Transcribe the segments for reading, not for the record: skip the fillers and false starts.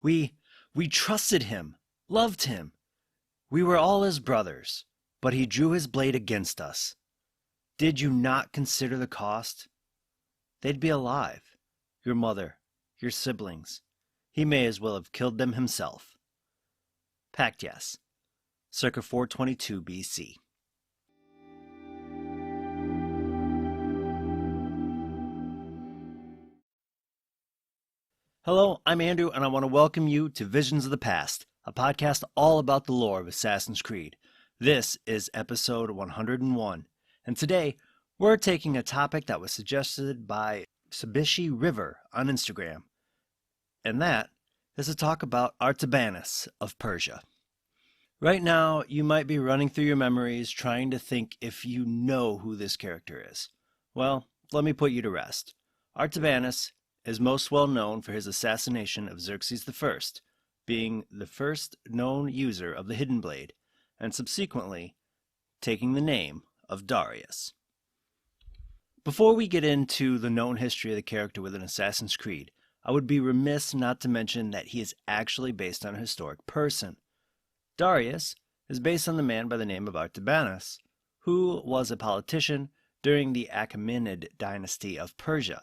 We trusted him, loved him. We were all his brothers, but he drew his blade against us. Did you not consider the cost? They'd be alive. Your mother, your siblings. He may as well have killed them himself. Pactyas, circa 422 BC. Hello, I'm Andrew, and I want to welcome you to Visions of the Past, a podcast all about the lore of Assassin's Creed. This is episode 101, and today we're taking a topic that was suggested by Sabishi River on Instagram, and that is to talk about Artabanus of Persia. Right now, you might be running through your memories trying to think if you know who this character is. Well, let me put you to rest. Artabanus is most well known for his assassination of Xerxes I, being the first known user of the Hidden Blade, and subsequently taking the name of Darius. Before we get into the known history of the character within Assassin's Creed, I would be remiss not to mention that he is actually based on a historic person. Darius is based on the man by the name of Artabanus, who was a politician during the Achaemenid dynasty of Persia,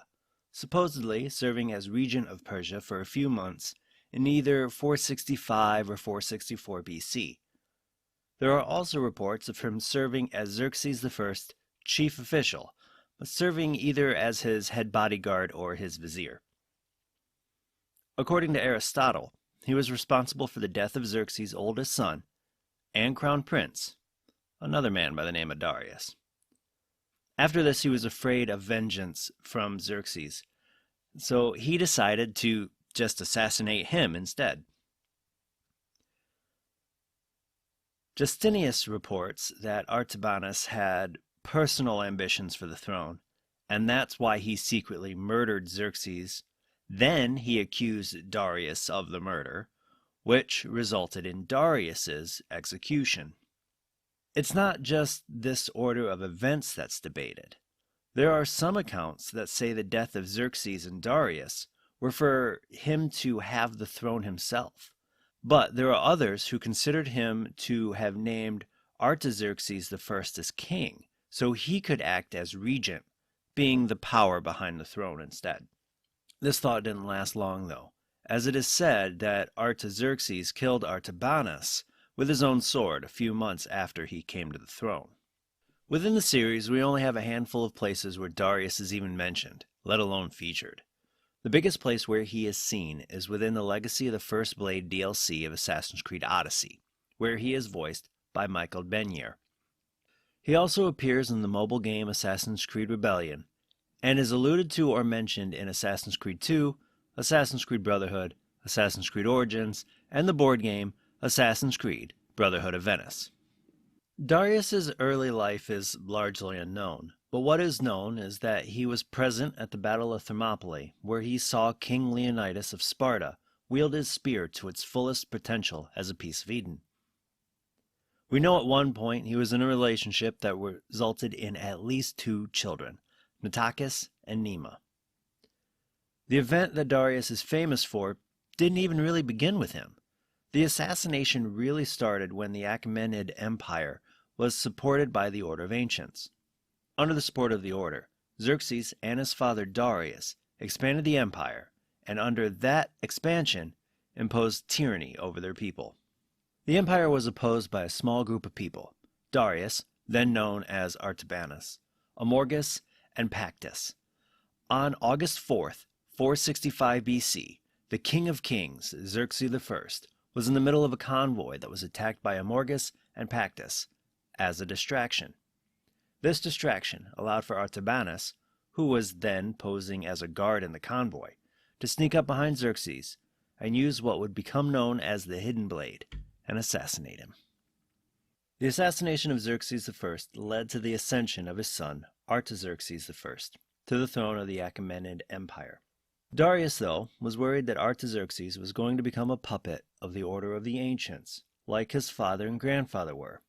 supposedly serving as regent of Persia for a few months in either 465 or 464 BC. There are also reports of him serving as Xerxes I's chief official, but serving either as his head bodyguard or his vizier. According to Aristotle, he was responsible for the death of Xerxes' oldest son and crown prince, another man by the name of Darius. After this, he was afraid of vengeance from Xerxes, so he decided to just assassinate him instead. Justinius reports that Artabanus had personal ambitions for the throne, and that's why he secretly murdered Xerxes. Then he accused Darius of the murder, which resulted in Darius's execution. It's not just this order of events that's debated. There are some accounts that say the death of Xerxes and Darius were for him to have the throne himself. But there are others who considered him to have named Artaxerxes I as king, so he could act as regent, being the power behind the throne instead. This thought didn't last long, though, as it is said that Artaxerxes killed Artabanus with his own sword a few months after he came to the throne. Within the series, we only have a handful of places where Darius is even mentioned, let alone featured. The biggest place where he is seen is within the Legacy of the First Blade DLC of Assassin's Creed Odyssey, where he is voiced by Michael Benier. He also appears in the mobile game Assassin's Creed Rebellion, and is alluded to or mentioned in Assassin's Creed II, Assassin's Creed Brotherhood, Assassin's Creed Origins, and the board game Assassin's Creed Brotherhood of Venice. Darius's early life is largely unknown, but what is known is that he was present at the Battle of Thermopylae, where he saw King Leonidas of Sparta wield his spear to its fullest potential as a piece of Eden. We know at one point he was in a relationship that resulted in at least 2 children, Nitocris and Nema. The event that Darius is famous for didn't even really begin with him. The assassination really started when the Achaemenid Empire was supported by the Order of Ancients. Under the support of the Order, Xerxes and his father Darius expanded the empire, and under that expansion imposed tyranny over their people. The empire was opposed by a small group of people: Darius, then known as Artabanus, Amorgus, and Pactyas. On August 4th, 465 BC, the King of Kings, Xerxes I, was in the middle of a convoy that was attacked by Amorgus and Pactyas as a distraction. This distraction allowed for Artabanus, who was then posing as a guard in the convoy, to sneak up behind Xerxes and use what would become known as the Hidden Blade and assassinate him. The assassination of Xerxes I led to the ascension of his son, Artaxerxes I, to the throne of the Achaemenid Empire. Darius, though, was worried that Artaxerxes was going to become a puppet of the Order of the Ancients, like his father and grandfather were.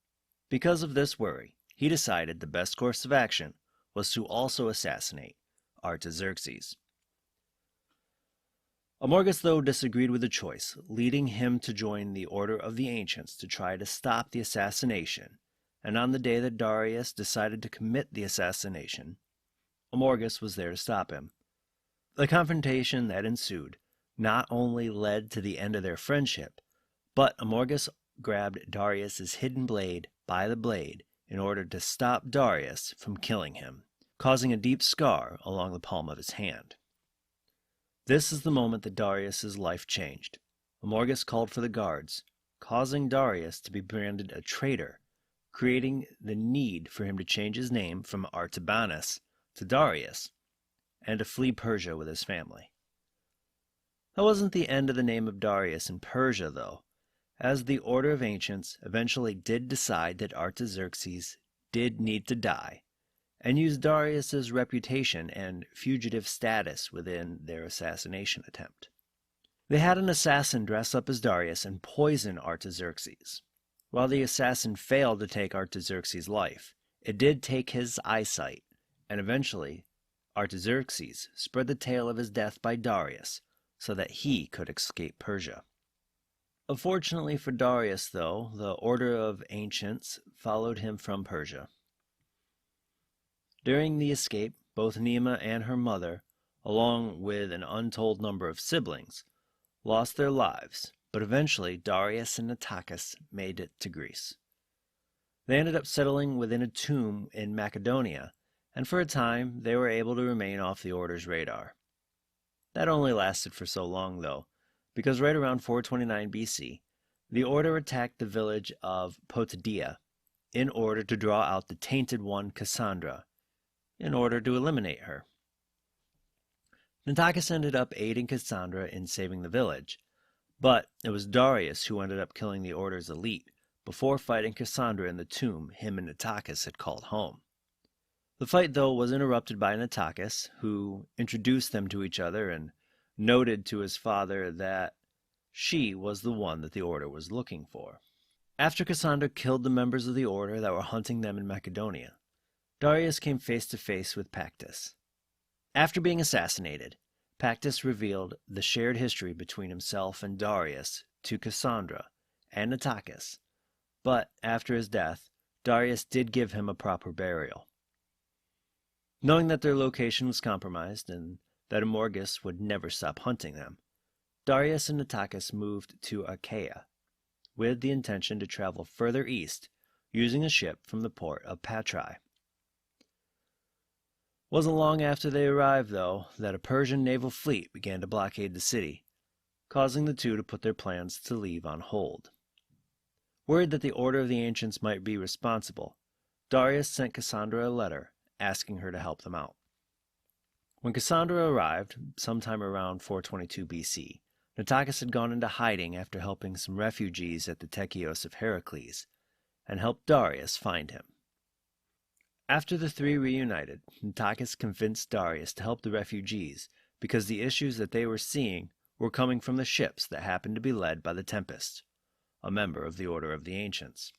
Because of this worry, he decided the best course of action was to also assassinate Artaxerxes. Amorgus, though, disagreed with the choice, leading him to join the Order of the Ancients to try to stop the assassination, and on the day that Darius decided to commit the assassination, Amorgus was there to stop him. The confrontation that ensued not only led to the end of their friendship, but Amorgus grabbed Darius's hidden blade by the blade in order to stop Darius from killing him, causing a deep scar along the palm of his hand. This is the moment that Darius's life changed. Amorgus called for the guards, causing Darius to be branded a traitor, creating the need for him to change his name from Artabanus to Darius, and to flee Persia with his family. That wasn't the end of the name of Darius in Persia, though, as the Order of Ancients eventually did decide that Artaxerxes did need to die, and used Darius's reputation and fugitive status within their assassination attempt. They had an assassin dress up as Darius and poison Artaxerxes. While the assassin failed to take Artaxerxes' life, it did take his eyesight, and eventually Artaxerxes spread the tale of his death by Darius so that he could escape Persia. Unfortunately for Darius, though, the Order of Ancients followed him from Persia. During the escape, both Nema and her mother, along with an untold number of siblings, lost their lives, but eventually Darius and Nitocris made it to Greece. They ended up settling within a tomb in Macedonia, and for a time they were able to remain off the Order's radar. That only lasted for so long, though, because right around 429 BC, the Order attacked the village of Potidaea in order to draw out the Tainted One Cassandra, in order to eliminate her. Nitocris ended up aiding Cassandra in saving the village, but it was Darius who ended up killing the Order's elite before fighting Cassandra in the tomb him and Nitocris had called home. The fight, though, was interrupted by Nitocris, who introduced them to each other and noted to his father that she was the one that the Order was looking for. After Cassandra killed the members of the Order that were hunting them in Macedonia, Darius came face to face with Pactus. After being assassinated, Pactus revealed the shared history between himself and Darius to Cassandra and Nitocris, but after his death, Darius did give him a proper burial. Knowing that their location was compromised and that Amorgus would never stop hunting them, Darius and Nitocris moved to Achaia, with the intention to travel further east using a ship from the port of Patrai. Wasn't long after they arrived, though, that a Persian naval fleet began to blockade the city, causing the two to put their plans to leave on hold. Worried that the Order of the Ancients might be responsible, Darius sent Cassandra a letter asking her to help them out. When Cassandra arrived, sometime around 422 BC, Nitocris had gone into hiding after helping some refugees at the Tekios of Heracles, and helped Darius find him. After the three reunited, Nitocris convinced Darius to help the refugees because the issues that they were seeing were coming from the ships that happened to be led by the Tempest, a member of the Order of the Ancients.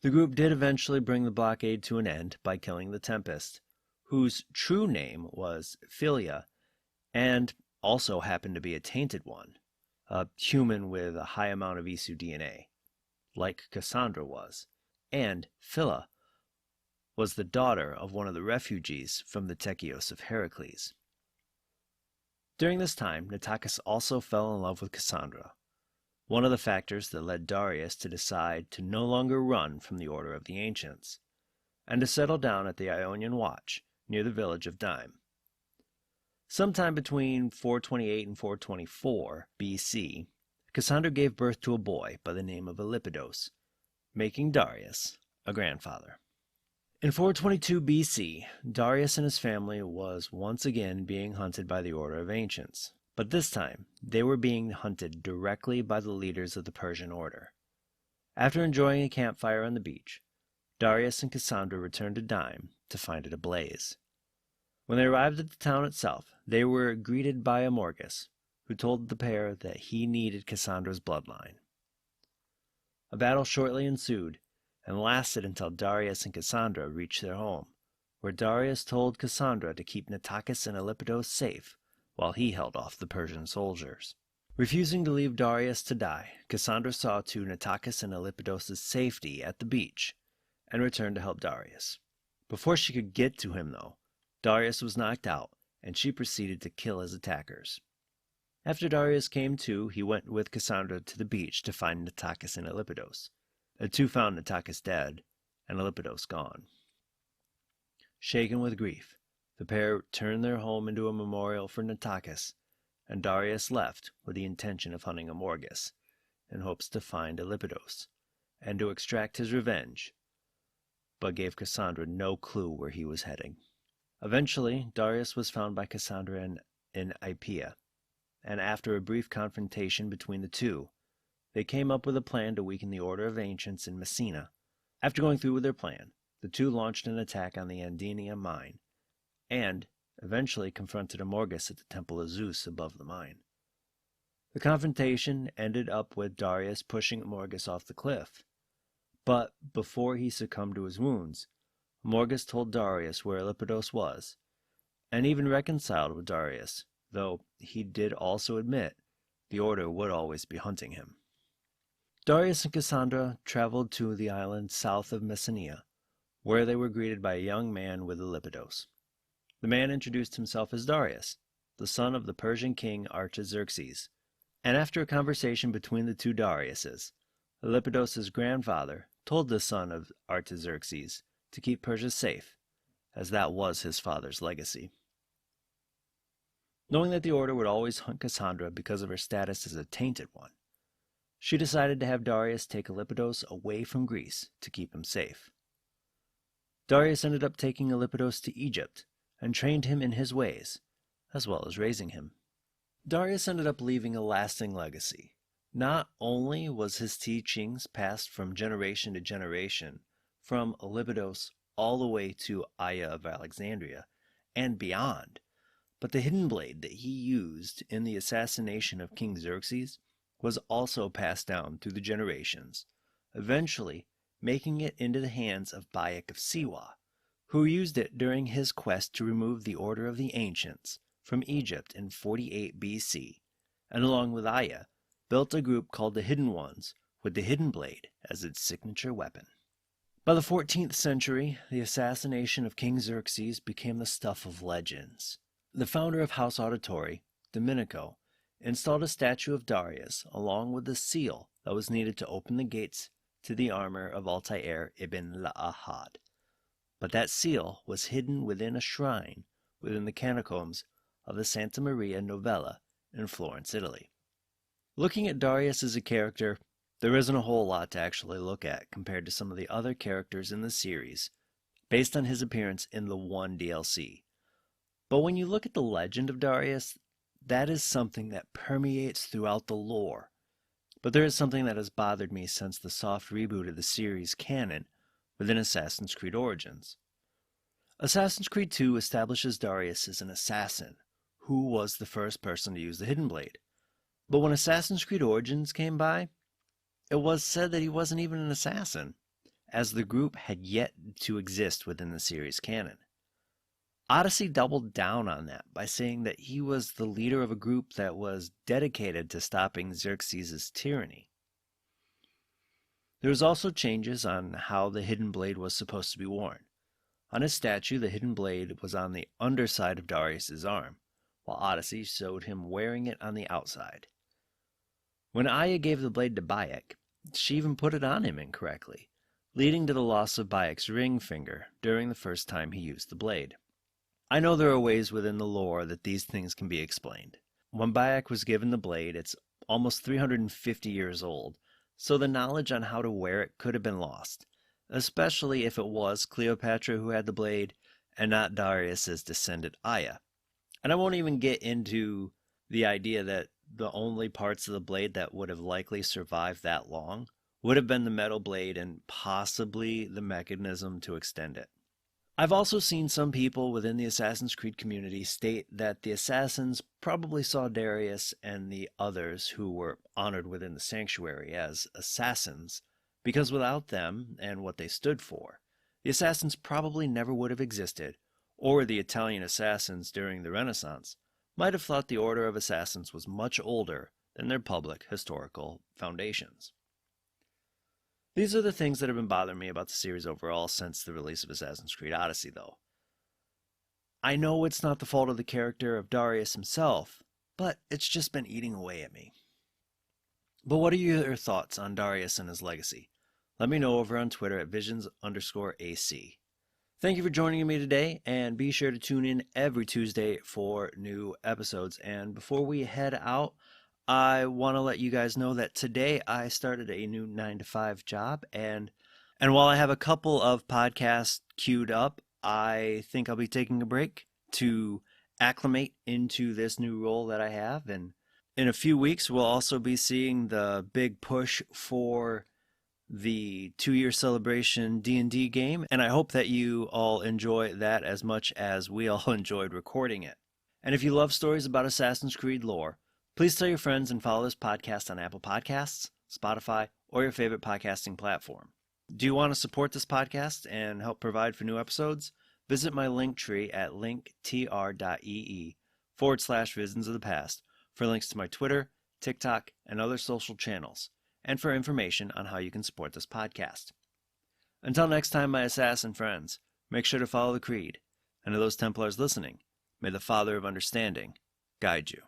The group did eventually bring the blockade to an end by killing the Tempest, whose true name was Philia, and also happened to be a tainted one, a human with a high amount of Isu DNA, like Cassandra was. And Phila was the daughter of one of the refugees from the Tekios of Heracles. During this time, Nitocris also fell in love with Cassandra, one of the factors that led Darius to decide to no longer run from the Order of the Ancients, and to settle down at the Ionian Watch near the village of Dyme. Sometime between 428 and 424 BC, Cassandra gave birth to a boy by the name of Eleppidos, making Darius a grandfather. In 422 BC, Darius and his family was once again being hunted by the Order of Ancients, but this time they were being hunted directly by the leaders of the Persian Order. After enjoying a campfire on the beach, Darius and Cassandra returned to Dyme to find it ablaze. When they arrived at the town itself, they were greeted by Amorgus, who told the pair that he needed Cassandra's bloodline. A battle shortly ensued, and lasted until Darius and Cassandra reached their home, where Darius told Cassandra to keep Nitocris and Eleppidos safe while he held off the Persian soldiers. Refusing to leave Darius to die, Cassandra saw to Nitocris and Elypidos' safety at the beach and returned to help Darius. Before she could get to him, though, Darius was knocked out, and she proceeded to kill his attackers. After Darius came to, he went with Cassandra to the beach to find Nitocris and Elypidos. The two found Nitocris dead, and Elypidos gone. Shaken with grief, the pair turned their home into a memorial for Nitocris, and Darius left with the intention of hunting Amorgus, in hopes to find Elypidos, and to extract his revenge, but gave Cassandra no clue where he was heading. Eventually, Darius was found by Cassandra in Aepia, and after a brief confrontation between the two, they came up with a plan to weaken the Order of Ancients in Messina. After going through with their plan, the two launched an attack on the Andenia mine, and eventually confronted Amorgus at the Temple of Zeus above the mine. The confrontation ended up with Darius pushing Amorgus off the cliff, but before he succumbed to his wounds, Amorgus told Darius where Elypidos was, and even reconciled with Darius, though he did also admit the Order would always be hunting him. Darius and Cassandra traveled to the island south of Messenia, where they were greeted by a young man with Elypidos. The man introduced himself as Darius, the son of the Persian king Artaxerxes, and after a conversation between the two Dariuses, Elypidos' grandfather told the son of Artaxerxes to keep Persia safe, as that was his father's legacy. Knowing that the Order would always hunt Cassandra because of her status as a tainted one, she decided to have Darius take Elypidos away from Greece to keep him safe. Darius ended up taking Elypidos to Egypt and trained him in his ways, as well as raising him. Darius ended up leaving a lasting legacy. Not only was his teachings passed from generation to generation, from Elypidos all the way to Aya of Alexandria and beyond, but the hidden blade that he used in the assassination of King Xerxes was also passed down through the generations, eventually making it into the hands of Bayek of Siwa, who used it during his quest to remove the Order of the Ancients from Egypt in 48 BC, and along with Aya, built a group called the Hidden Ones, with the hidden blade as its signature weapon. By the 14th century, the assassination of King Xerxes became the stuff of legends. The founder of House Auditory, Domenico, installed a statue of Darius along with the seal that was needed to open the gates to the armor of Altair ibn La'ahad. But that seal was hidden within a shrine within the catacombs of the Santa Maria Novella in Florence, Italy. Looking at Darius as a character, there isn't a whole lot to actually look at compared to some of the other characters in the series, based on his appearance in the one DLC. But when you look at the Legend of Darius, that is something that permeates throughout the lore. But there is something that has bothered me since the soft reboot of the series canon within Assassin's Creed Origins. Assassin's Creed 2 establishes Darius as an assassin, who was the first person to use the Hidden Blade. But when Assassin's Creed Origins came by, it was said that he wasn't even an assassin, as the group had yet to exist within the series canon. Odyssey doubled down on that by saying that he was the leader of a group that was dedicated to stopping Xerxes' tyranny. There was also changes on how the Hidden Blade was supposed to be worn. On his statue, the Hidden Blade was on the underside of Darius' arm, while Odyssey showed him wearing it on the outside. When Aya gave the blade to Bayek, she even put it on him incorrectly, leading to the loss of Bayek's ring finger during the first time he used the blade. I know there are ways within the lore that these things can be explained. When Bayek was given the blade, it's almost 350 years old, so the knowledge on how to wear it could have been lost, especially if it was Cleopatra who had the blade and not Darius' descendant Aya. And I won't even get into the idea that the only parts of the blade that would have likely survived that long would have been the metal blade and possibly the mechanism to extend it. I've also seen some people within the Assassin's Creed community state that the assassins probably saw Darius and the others who were honored within the sanctuary as assassins, because without them and what they stood for, the assassins probably never would have existed, or the Italian assassins during the Renaissance might have thought the Order of Assassins was much older than their public historical foundations. These are the things that have been bothering me about the series overall since the release of Assassin's Creed Odyssey, though. I know it's not the fault of the character of Darius himself, but it's just been eating away at me. But what are your thoughts on Darius and his legacy? Let me know over on Twitter at visions_AC. Thank you for joining me today, and be sure to tune in every Tuesday for new episodes. And before we head out, I want to let you guys know that today I started a new 9-to-5 job, and while I have a couple of podcasts queued up, I think I'll be taking a break to acclimate into this new role that I have. And in a few weeks, we'll also be seeing the big push for the 2-year celebration D&D game, and I hope that you all enjoy that as much as we all enjoyed recording it. And if you love stories about Assassin's Creed lore, please tell your friends and follow this podcast on Apple Podcasts, Spotify, or your favorite podcasting platform. Do you want to support this podcast and help provide for new episodes? Visit my link tree at linktr.ee/Visions of the Past for links to my Twitter, TikTok, and other social channels, and for information on how you can support this podcast. Until next time, my assassin friends, make sure to follow the creed, and to those Templars listening, may the Father of Understanding guide you.